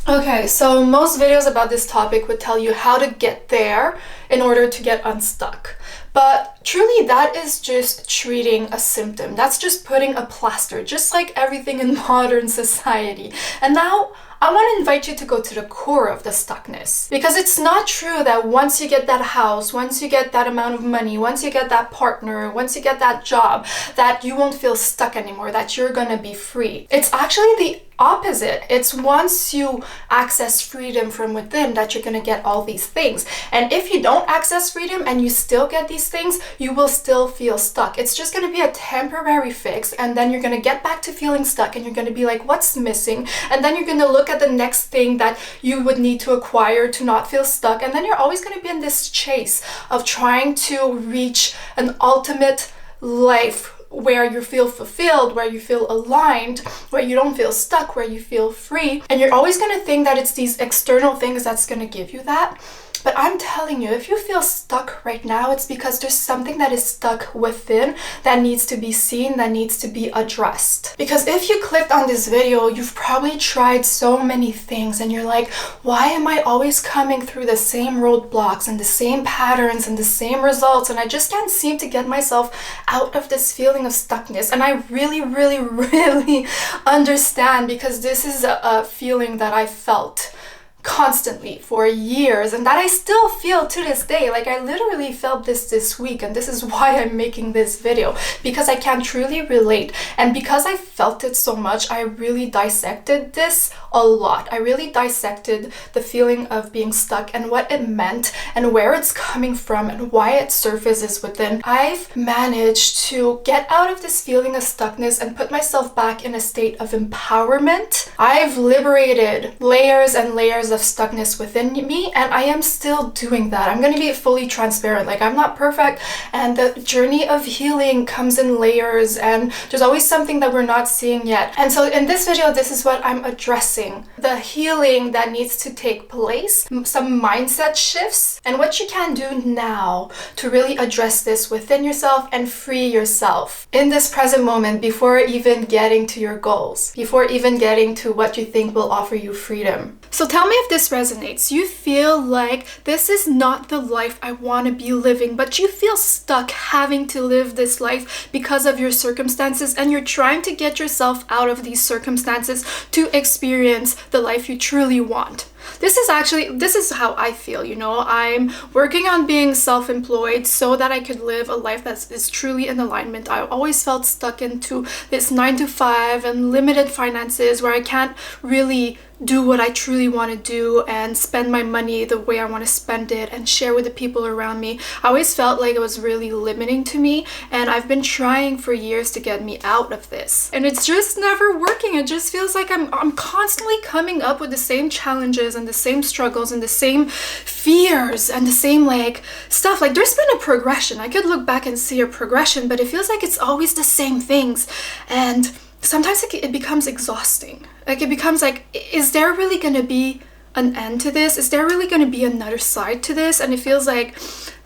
Okay, so most videos about this topic would tell you how to get there in order to get unstuck. But truly, that is just treating a symptom. That's just putting a plaster, just like everything in modern society. And now, I want to invite you to go to the core of the stuckness. Because it's not true that once you get that house, once you get that amount of money, once you get that partner, once you get that job, that you won't feel stuck anymore, that you're gonna be free. It's actually the opposite. It's once you access freedom from within that you're gonna get all these things. And if you don't access freedom and you still get these things, you will still feel stuck. It's just gonna be a temporary fix, and then you're gonna get back to feeling stuck, and you're gonna be like, what's missing? And then you're gonna look at the next thing that you would need to acquire to not feel stuck, and then you're always gonna be in this chase of trying to reach an ultimate life where you feel fulfilled, where you feel aligned, where you don't feel stuck, where you feel free. And you're always going to think that it's these external things that's going to give you that. But I'm telling you, if you feel stuck right now, it's because there's something that is stuck within that needs to be seen, that needs to be addressed. Because if you clicked on this video, you've probably tried so many things and you're like, why am I always coming through the same roadblocks and the same patterns and the same results, and I just can't seem to get myself out of this feeling of stuckness? And I really, really, really understand, because this is a feeling that I felt constantly for years, and that I still feel to this day. Like, I literally felt this week, and this is why I'm making this video, because I can truly relate. And because I felt it so much, I really dissected this a lot. I really dissected the feeling of being stuck and what it meant and where it's coming from and why it surfaces within. I've managed to get out of this feeling of stuckness and put myself back in a state of empowerment. I've liberated layers and layers of stuckness within me, and I am still doing that. I'm going to be fully transparent. Like, I'm not perfect, and the journey of healing comes in layers, and there's always something that we're not seeing yet. And so in this video, this is what I'm addressing: the healing that needs to take place, some mindset shifts, and what you can do now to really address this within yourself and free yourself in this present moment, before even getting to your goals, before even getting to what you think will offer you freedom. So tell me if this resonates. You feel like this is not the life I want to be living, but you feel stuck having to live this life because of your circumstances, and you're trying to get yourself out of these circumstances to experience the life you truly want. This is how I feel, you know. I'm working on being self-employed so that I could live a life that is truly in alignment. I always felt stuck into this 9-to-5 and limited finances, where I can't really do what I truly want to do and spend my money the way I want to spend it and share with the people around me. I always felt like it was really limiting to me, and I've been trying for years to get me out of this, and it's just never working. It just feels like I'm constantly coming up with the same challenges and the same struggles and the same fears and the same like stuff. Like, there's been a progression. I could look back and see a progression, but it feels like it's always the same things, and sometimes it becomes exhausting. Like, it becomes like, is there really gonna be an end to this? Is there really gonna be another side to this? And it feels like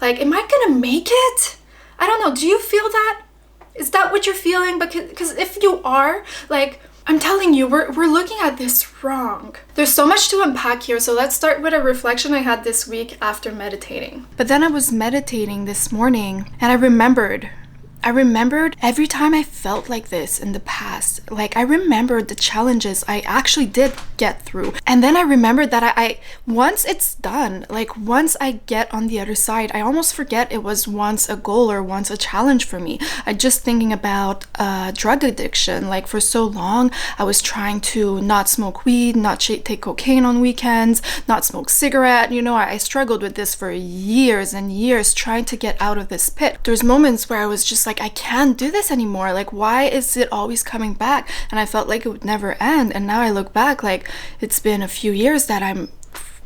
am I gonna make it? I don't know. Do you feel that? Is that what you're feeling? Because if you are, like, I'm telling you, we're looking at this wrong. There's so much to unpack here, so let's start with a reflection I had this week after meditating. But then I was meditating this morning, and I remembered every time I felt like this in the past. Like, I remembered the challenges I actually did get through. And then I remembered that I once it's done, like once I get on the other side, I almost forget it was once a goal or once a challenge for me. I just thinking about drug addiction. Like, for so long, I was trying to not smoke weed, not take cocaine on weekends, not smoke cigarette. You know, I struggled with this for years and years, trying to get out of this pit. There's moments where I was just like, I can't do this anymore. Like, why is it always coming back? And I felt like it would never end. And now I look back, like, it's been a few years that I'm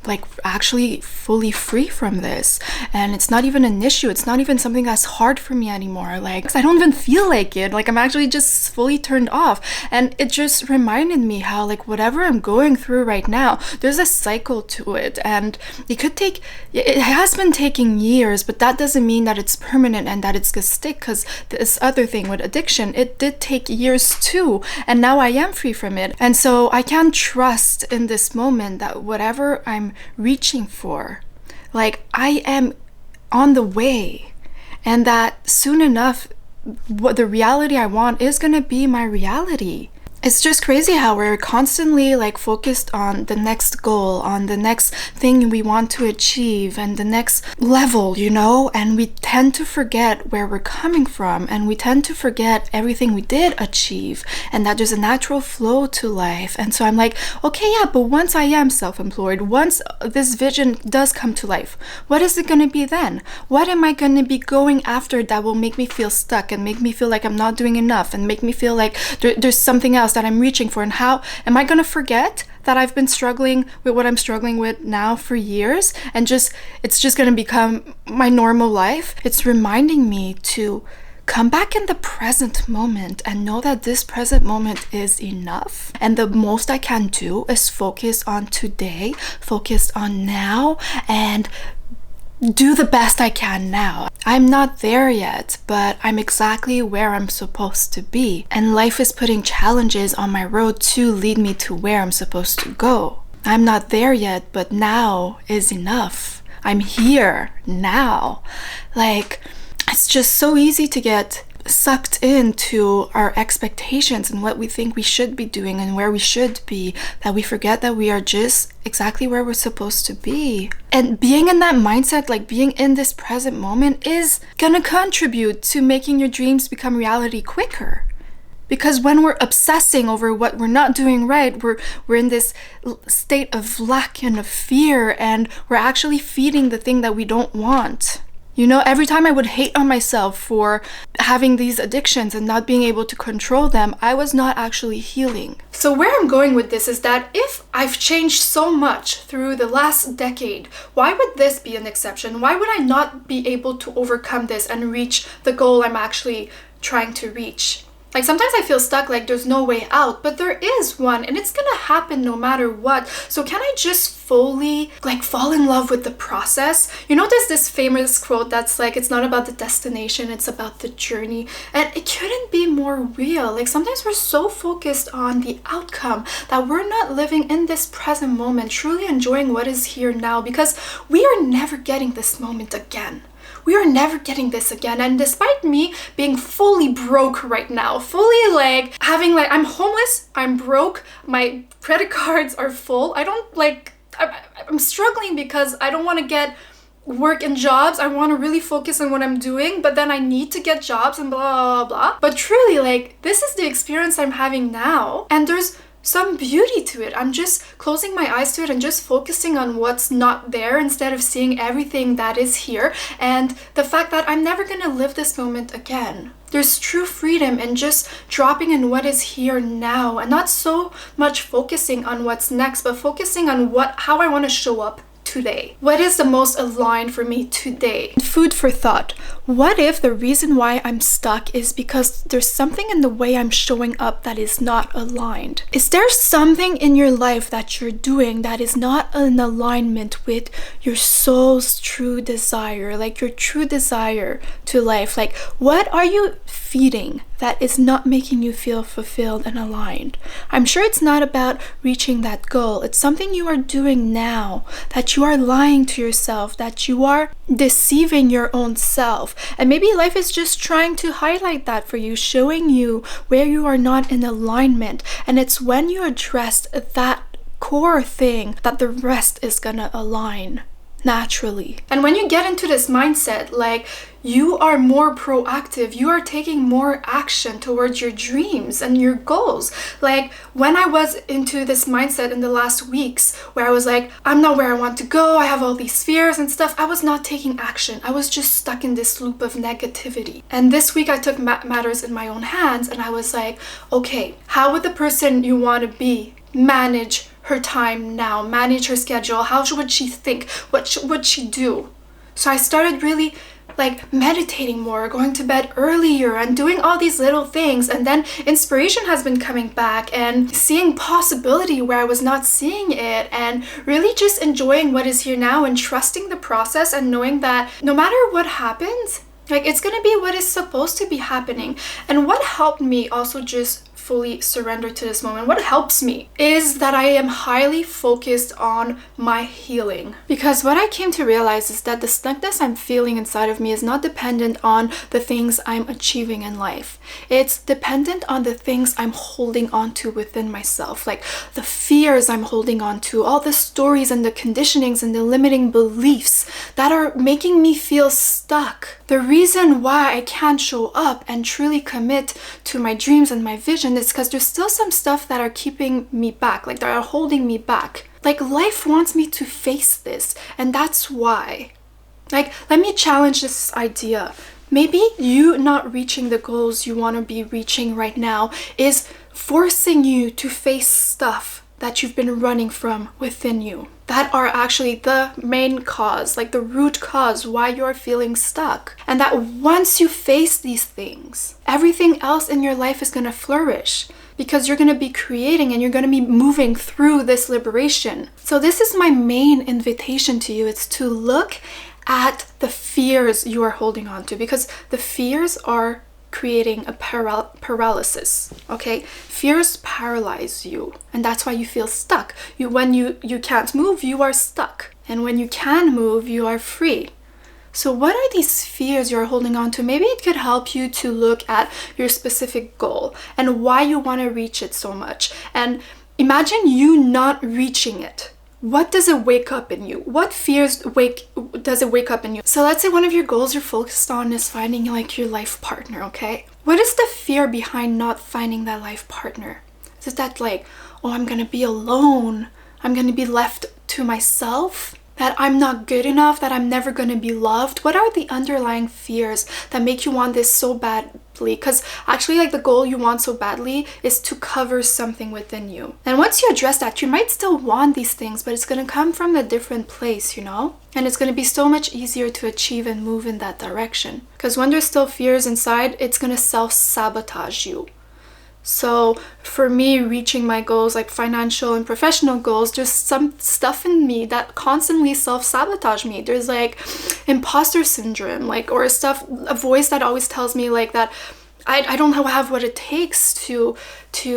like actually fully free from this, and it's not even an issue. It's not even something that's hard for me anymore. Like, I don't even feel like it. Like, I'm actually just fully turned off. And it just reminded me how, like, whatever I'm going through right now, there's a cycle to it, and it has been taking years, but that doesn't mean that it's permanent and that it's gonna stick, because this other thing with addiction, it did take years too, and now I am free from it. And so I can trust in this moment that whatever I'm reaching for, like, I am on the way, and that soon enough what the reality I want is gonna be my reality. It's just crazy how we're constantly like focused on the next goal, on the next thing we want to achieve, and the next level, you know, and we tend to forget where we're coming from, and we tend to forget everything we did achieve, and that there's a natural flow to life. And so I'm like, okay, yeah, but once I am self-employed, once this vision does come to life, what is it going to be then? What am I going to be going after that will make me feel stuck and make me feel like I'm not doing enough and make me feel like there's something else that I'm reaching for? And how am I gonna forget that I've been struggling with what I'm struggling with now for years, and it's just gonna become my normal life? It's reminding me to come back in the present moment and know that this present moment is enough, and the most I can do is focus on today, focus on now, and do the best I can now. I'm not there yet, but I'm exactly where I'm supposed to be. And life is putting challenges on my road to lead me to where I'm supposed to go. I'm not there yet, but now is enough. I'm here now. Like, it's just so easy to get sucked into our expectations and what we think we should be doing and where we should be, that we forget that we are just exactly where we're supposed to be. And being in that mindset, like being in this present moment, is gonna contribute to making your dreams become reality quicker. Because when we're obsessing over what we're not doing right, we're in this state of lack and of fear, and we're actually feeding the thing that we don't want. You know, every time I would hate on myself for having these addictions and not being able to control them, I was not actually healing. So where I'm going with this is that if I've changed so much through the last decade, why would this be an exception? Why would I not be able to overcome this and reach the goal I'm actually trying to reach? Like, sometimes I feel stuck, like there's no way out, but there is one, and it's gonna happen no matter what. So can I just fully like fall in love with the process? You know, there's this famous quote that's like, it's not about the destination, it's about the journey. And it couldn't be more real. Like, sometimes we're so focused on the outcome that we're not living in this present moment, truly enjoying what is here now, because we are never getting this moment again. We are never getting this again. And despite me being fully broke right now, fully like having like, I'm homeless, I'm broke, my credit cards are full, I'm struggling because I don't want to get work and jobs. I want to really focus on what I'm doing, but then I need to get jobs and blah, blah, blah. But truly, like, this is the experience I'm having now. And there's some beauty to it. I'm just closing my eyes to it and just focusing on what's not there instead of seeing everything that is here, and the fact that I'm never gonna live this moment again. There's true freedom in just dropping in what is here now, and not so much focusing on what's next, but focusing on how I want to show up today. What is the most aligned for me today? Food for thought. What if the reason why I'm stuck is because there's something in the way I'm showing up that is not aligned? Is there something in your life that you're doing that is not in alignment with your soul's true desire, like your true desire to life? Like, what are you feeding that is not making you feel fulfilled and aligned? I'm sure it's not about reaching that goal. It's something you are doing now, that you are lying to yourself, that you are deceiving your own self. And maybe life is just trying to highlight that for you, showing you where you are not in alignment. And it's when you address that core thing that the rest is gonna align naturally. And when you get into this mindset, like, you are more proactive, you are taking more action towards your dreams and your goals. Like, when I was into this mindset in the last weeks where I was like, I'm not where I want to go, I have all these fears and stuff, I was not taking action. I was just stuck in this loop of negativity. And this week I took matters in my own hands, and I was like, okay, how would the person you want to be manage her time now, manage her schedule? How would she think? What would she do? So I started really like meditating more, going to bed earlier, and doing all these little things. And then inspiration has been coming back, and seeing possibility where I was not seeing it, and really just enjoying what is here now and trusting the process, and knowing that no matter what happens, like, it's gonna be what is supposed to be happening. And what helped me also just fully surrender to this moment, what helps me, is that I am highly focused on my healing. Because what I came to realize is that the stuckness I'm feeling inside of me is not dependent on the things I'm achieving in life. It's dependent on the things I'm holding on to within myself, like the fears I'm holding on to, all the stories and the conditionings and the limiting beliefs that are making me feel stuck. The reason why I can't show up and truly commit to my dreams and my vision is because there's still some stuff that are keeping me back, like that are holding me back. Like, life wants me to face this, and that's why. Like, let me challenge this idea. Maybe you not reaching the goals you want to be reaching right now is forcing you to face stuff that you've been running from within you, that are actually the main cause, like the root cause why you're feeling stuck. And that once you face these things, everything else in your life is going to flourish, because you're going to be creating and you're going to be moving through this liberation. So this is my main invitation to you. It's to look at the fears you are holding on to, because the fears are creating a paralysis. Okay, fears paralyze you, and that's why you feel stuck. When you can't move, you are stuck, and when you can move, you are free. So what are these fears you're holding on to? Maybe it could help you to look at your specific goal and why you want to reach it so much, and imagine you not reaching it. What does it wake up in you? What fears does it wake up in you? So let's say one of your goals you're focused on is finding like your life partner, okay? What is the fear behind not finding that life partner? Is it that like, oh, I'm gonna be alone, I'm gonna be left to myself, that I'm not good enough, that I'm never gonna be loved? What are the underlying fears that make you want this so badly? Because actually, like, the goal you want so badly is to cover something within you. And once you address that, you might still want these things, but it's gonna come from a different place, you know? And it's gonna be so much easier to achieve and move in that direction. Because when there's still fears inside, it's gonna self-sabotage you. So for me, reaching my goals, like financial and professional goals, there's some stuff in me that constantly self-sabotage me. There's like imposter syndrome, like, or a voice that always tells me like that I don't have what it takes to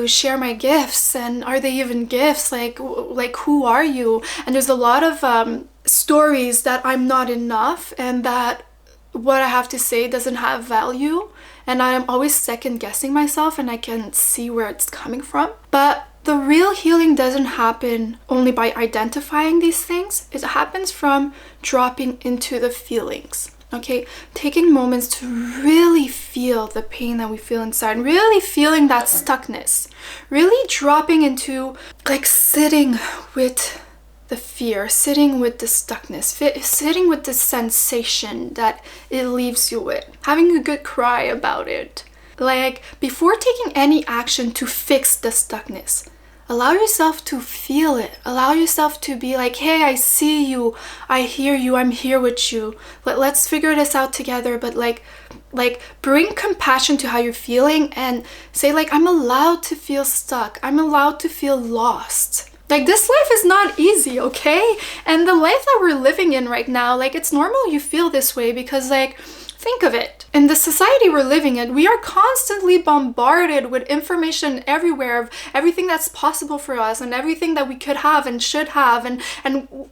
share my gifts, and are they even gifts? Like who are you? And there's a lot of stories that I'm not enough, and that what I have to say doesn't have value. And I'm always second guessing myself, and I can see where it's coming from. But the real healing doesn't happen only by identifying these things. It happens from dropping into the feelings. Okay, taking moments to really feel the pain that we feel inside, really feeling that stuckness, really dropping into, like, sitting with the fear, sitting with the stuckness, sitting with the sensation that it leaves you with, having a good cry about it. Like, before taking any action to fix the stuckness, allow yourself to feel it. Allow yourself to be like, hey, I see you, I hear you, I'm here with you. Let's figure this out together. But like bring compassion to how you're feeling, and say like, I'm allowed to feel stuck. I'm allowed to feel lost. Like, this life is not easy, okay? And the life that we're living in right now, like, it's normal you feel this way, because, like, think of it. In the society we're living in, we are constantly bombarded with information everywhere of everything that's possible for us and everything that we could have and should have, and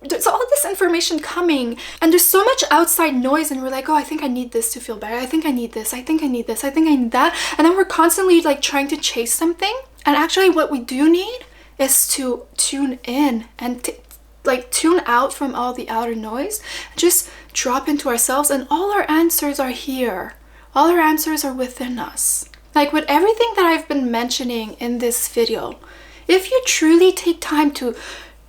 there's all this information coming, and there's so much outside noise, and we're like, oh, I think I need this to feel better. I think I need this. I think I need this. I think I need that. And then we're constantly like trying to chase something. And actually what we do need is to tune in and tune out from all the outer noise, just drop into ourselves, and all our answers are here. All our answers are within us. Like, with everything that I've been mentioning in this video, if you truly take time to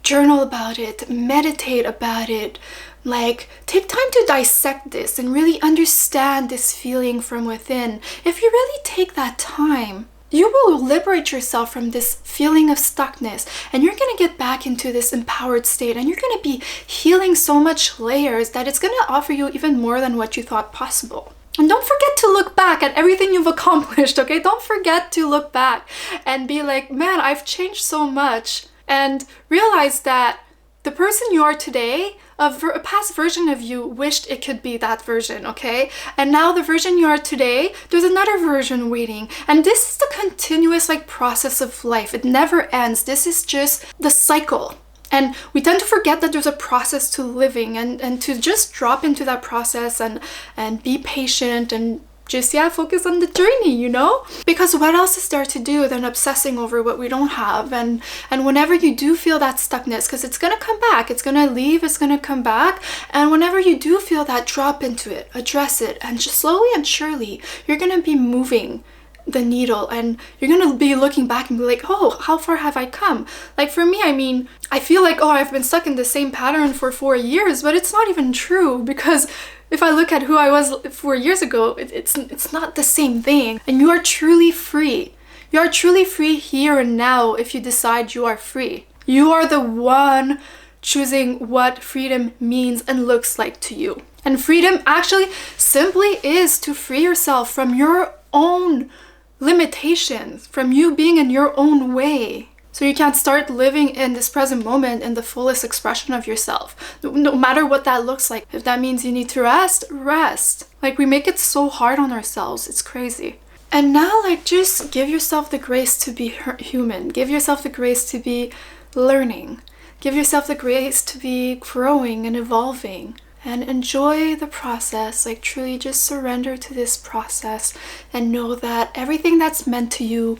journal about it, meditate about it, like, take time to dissect this and really understand this feeling from within, if you really take that time, you will liberate yourself from this feeling of stuckness, and you're going to get back into this empowered state, and you're going to be healing so much layers that it's going to offer you even more than what you thought possible. And don't forget to look back at everything you've accomplished, okay? Don't forget to look back and be like, man, I've changed so much. And realize that the person you are today, a past version of you wished it could be that version, okay? And now the version you are today, there's another version waiting. And this is the continuous process of life. It never ends. This is just the cycle. And we tend to forget that there's a process to living, and to just drop into that process and be patient and just, focus on the journey, you know? Because what else is there to do than obsessing over what we don't have? And whenever you do feel that stuckness, because it's gonna come back, it's gonna leave, it's gonna come back. And whenever you do feel that, drop into it, address it, and just slowly and surely, you're gonna be moving the needle, and you're gonna be looking back and be like, oh, how far have I come? Like for me, I mean, I feel like, oh, I've been stuck in the same pattern for 4 years, but it's not even true, because if I look at who I was 4 years ago, it's not the same thing. And you are truly free. You are truly free here and now if you decide you are free. You are the one choosing what freedom means and looks like to you. And freedom actually simply is to free yourself from your own limitations, from you being in your own way. So you can start living in this present moment in the fullest expression of yourself, no matter what that looks like. If that means you need to rest, rest. Like, we make it so hard on ourselves. It's crazy. And now, just give yourself the grace to be human. Give yourself the grace to be learning. Give yourself the grace to be growing and evolving. And enjoy the process. Truly just surrender to this process and know that everything that's meant to you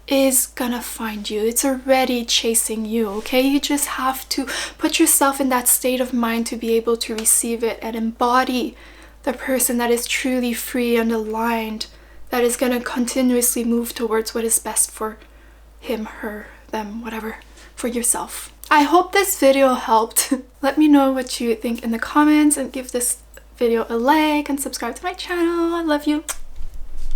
is gonna find you. It's already chasing you, okay? You just have to put yourself in that state of mind to be able to receive it and embody the person that is truly free and aligned, that is gonna continuously move towards what is best for him, her, them, whatever, for yourself. I hope this video helped. Let me know what you think in the comments, and give this video a like and subscribe to my channel. I love you.